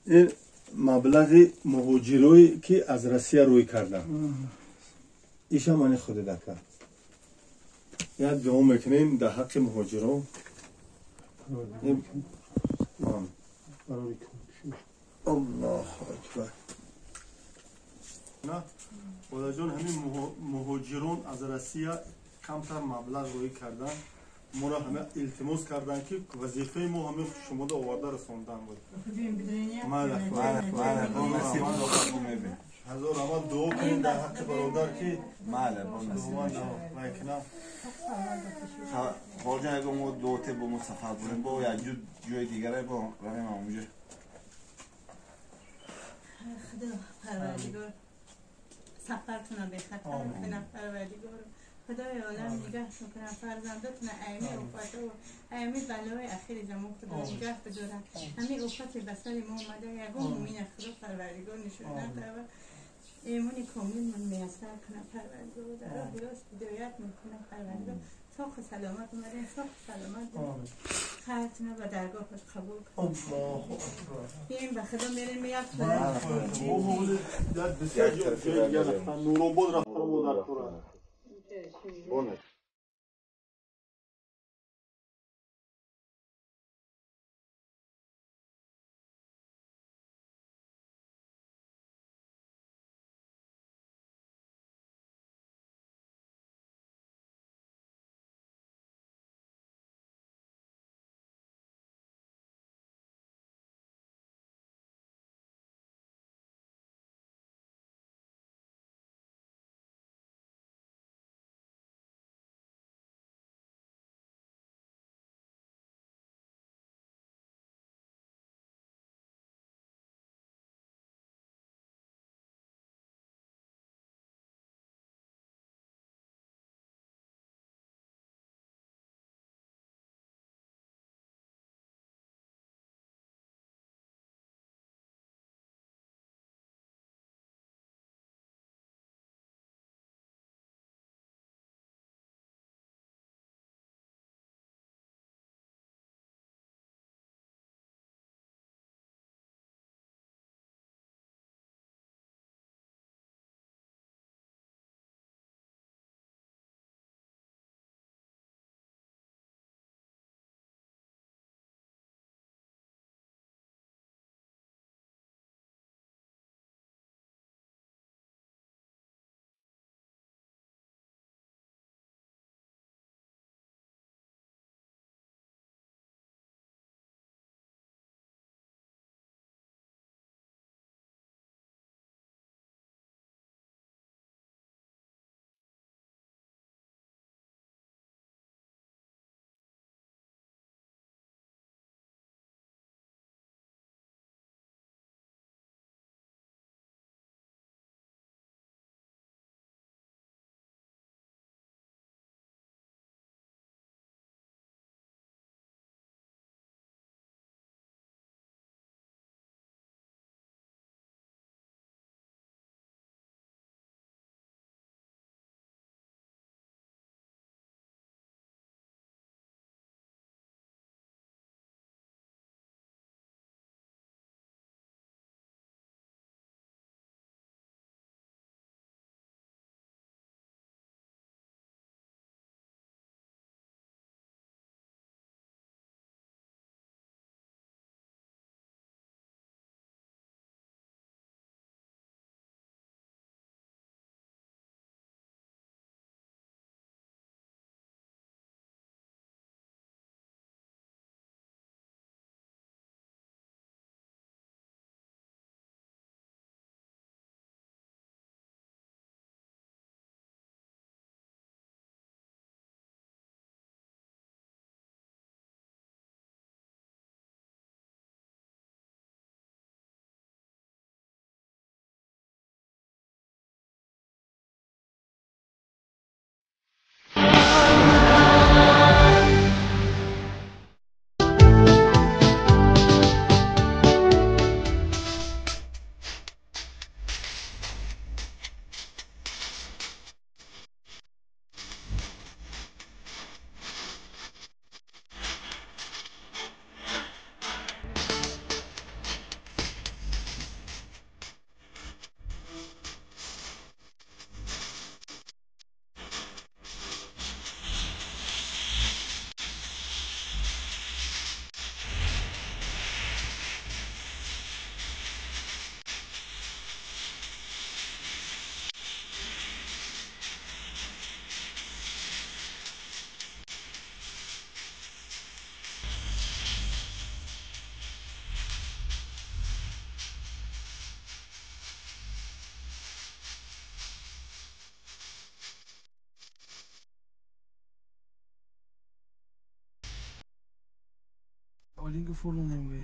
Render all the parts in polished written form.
این مبلغ مهاجرایی که از روسیه روی کردن ایش هم من خود دکر یک دعا میکنیم در حق مهاجران. الله اکبر. نه خدا جان همین مهاجران از روسیه کمتر مبلغ روی کردن ما را همه التماس کردن که وظیفه ما همه شما را آورده رساندن بود. هزار اول دعا کنیم در حق برادر که خارجه اگه ما دوته با ما سفر کنیم با یک جای دیگره با رویم اونجا. خدا پروردگار سفرتون به خطر کنه پروردگار. خدای عالم نگه کنه فرزندتون ایمی افت و ایمی بلای اخیر زمان خدا نگه بداره. همین افت بسر ما اومده یکم مومین خدا پروردگار نشونه و ایمانی کامل من میسر کنه پروردگار در راه راست هدایت میکنه پروردگار. ساخ سلامت اومدین ساخ سلامت خیرتون و درگاه قبول کنه. این به خدا میرین میاد بسیار جای گرفتن نورآباد رفتن و در قرآن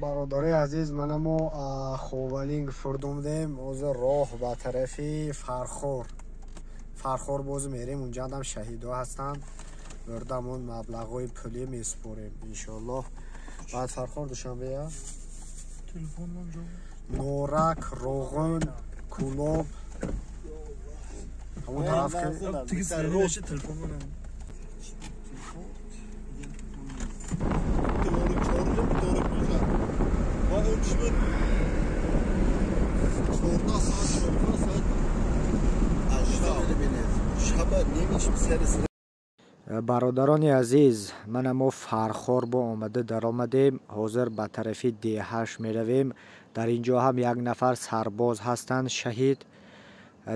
برادرای عزیز منمو خوبالینگ فردومدیم از راه به طرفی فرخور باز میریم اونجا هم شهیدا هستن بردمون مبلغای پولی میسپوریم انشالله بعد فرخور دوشنبه یا نورک روغن کلوب همون طرف که برادران عزیز منمو فرخور با آمده در آمدیم حاضر به طرفی دیهش می رویم در اینجا هم یک نفر سرباز هستند شهید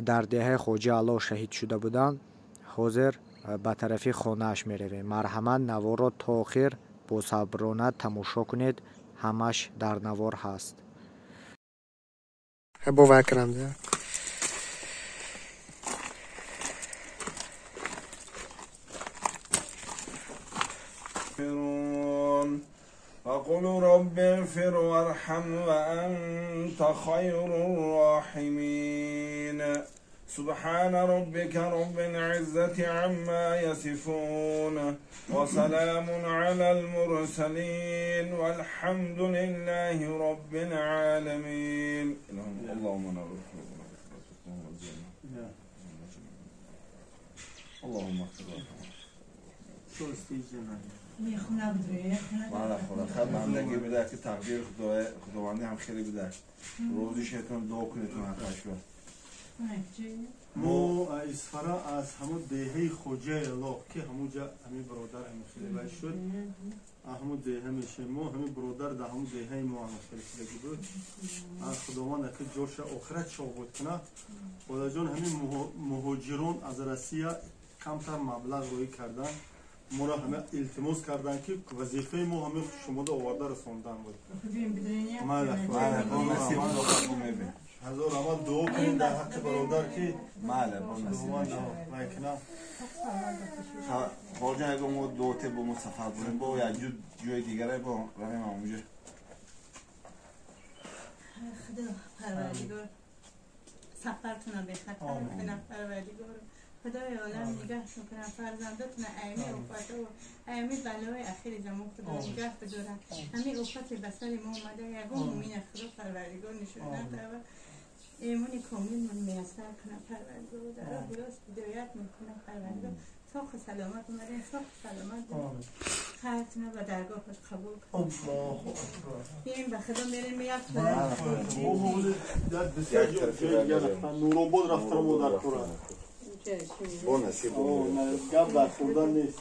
در دیه خوجه علا شهید شده بودند حاضر به طرفی خانهش می رویم مرحمت نوار تا آخر با صبرانه تماشا کنید همش در نوار هست باور کرم ده وقل رب اغفر وارحم وأنت خير الراحمين سبحان ربك رب العزة عما يصفون وسلام على المرسلين والحمد لله رب العالمين اللهم اللهم اغفر خب بندگی بده که تقدیر خداوندی هم خیلی بده روزی شیطان دعا کنیتون حقش بده مو اسفرا از همون دهه خوجه الله که همونجا همین برادر همین خیلی باید شد همون دهه میشه مو همین برادر در همون دهه ما هم خیلی خیلی بود خداوند که جوش آخرت شو بود کنه خدا جان همین مهاجرون از روسیه کمتر مبلغ روی کردن ما را همه التماس کردن که وظیفه ما همه شما رو آورده رساندن بود هزار عمل دعا کنید در حق برادر که خارجه اگه ما دوته با ما سفر بریم با یا جای دیگره با رویم همونجا خدا پروردگار سفرتون به خطر کنه پروردگار خدای عالم نگه کنه فرزندتون ایمی افت و ایمی بلای اخیر زمان خدا نگه بداره همین افت بسر ما اومده یکم مومین خدا پروردگار نشونه و ایمونی کامل من میسر کنه پروردگار در درست هدایت میکنه پروردگار ساخ سلامت اومدین ساخ سلامت خیرتونه و درگاه خود قبول کنه این به خدا میرین میاد نورآباد رفتن ما در کورن با نصیب گب در خوردن نیست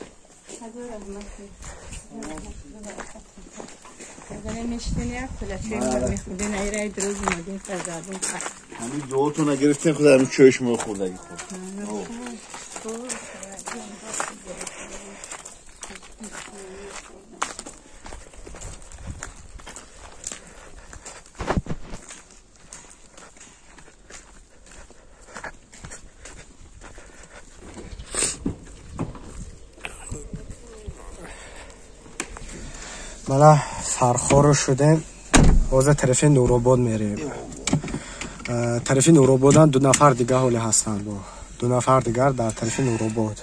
اگر میشتین یک پلاتین میخودین ایره دروز اومدین فرزادون همین دوتون نگرفتین خود همین چویش ما خوردگی خود بله فرخور شدیم حاضر طرف نورآباد میریم طرف نورآباد دو نفر دیگه حالی هستند با دو نفر دیگر در طرف نورآباد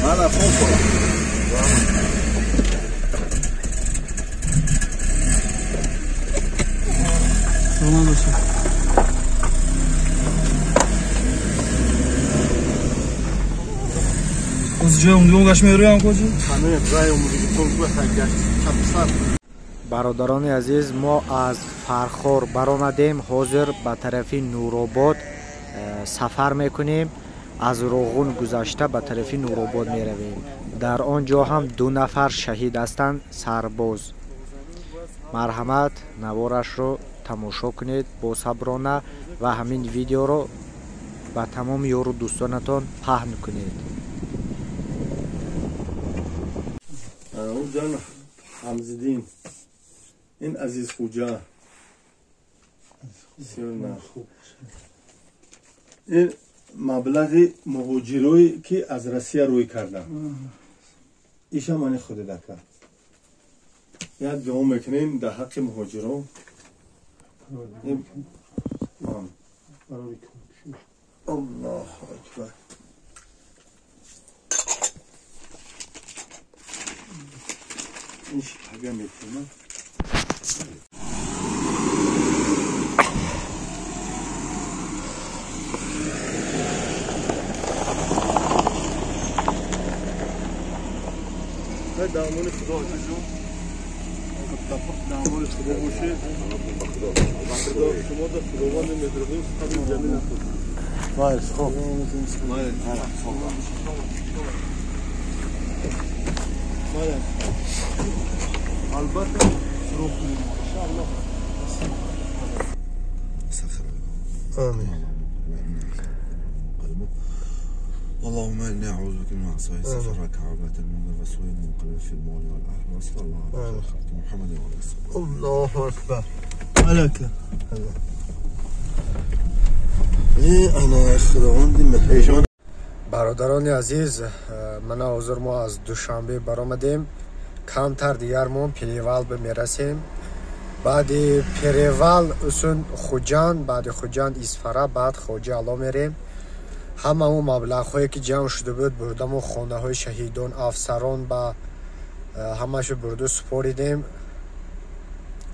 من افون کنم برادران عزیز ما از فرخور برآمدیم حاضر به طرف نورآباد سفر میکنیم از روغن گذشته به طرف نورآباد می رویم در آنجا هم دو نفر شهید هستند سرباز مرحمت نوارش رو تماشا کنید با صبرانه و همین ویدیو رو به تمام یارو دوستانتان پهن کنید جان حمزدین این عزیز خوجه این مبلغ مهاجرایی که از روسیه روی کردن ایشا من خود دکه یک دعا میکنیم در حق مهاجران الله اکبر این شپگه میکنم دامون خدا عزیزم دامون خدا باشه خدا شما در خداوند مهربون همین جمیل خود باید خوب البته شروع کنیم انشاءالله آمین اللهم إني أعوذ بك من عصاية سفرك عربة المنذر وسوء المنقلب في المول والأهل وصلى الله على خاتم محمد وعلى آله الله أكبر عليك أنا خداوندی مهربان. برادران عزیز، من حضور ما از دوشنبه برآمدیم. کمتر دیگر ما پیریوال به میرسیم. بعد پیریوال اصلا خوجان، بعد خوجان اسفره، بعد خوجه علا میریم. همه اون مبلغ هایی که جمع شده بود بردم و خانه های شهیدان افسران با همه شو برده سپاریدیم.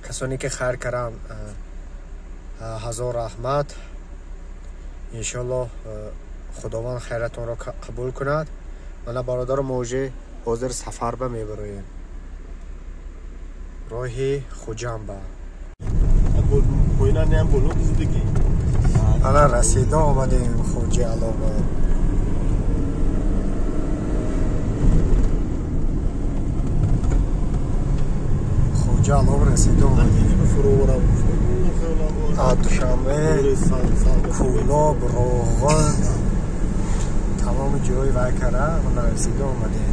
کسانی که خیر کردن هزار رحمت. انشالله خداوند خیرتون را قبول کند. من برادر موجه حاضر سفر به میبریم راهی خوجنبه. پوینا نیم بولو بزدگی انا رسیده آمدیم خوجه علاوه. خوجه علاوه رسیده آمدیم. دوشنبه کولاب روغن تمام جای وکره من رسیده آمدیم.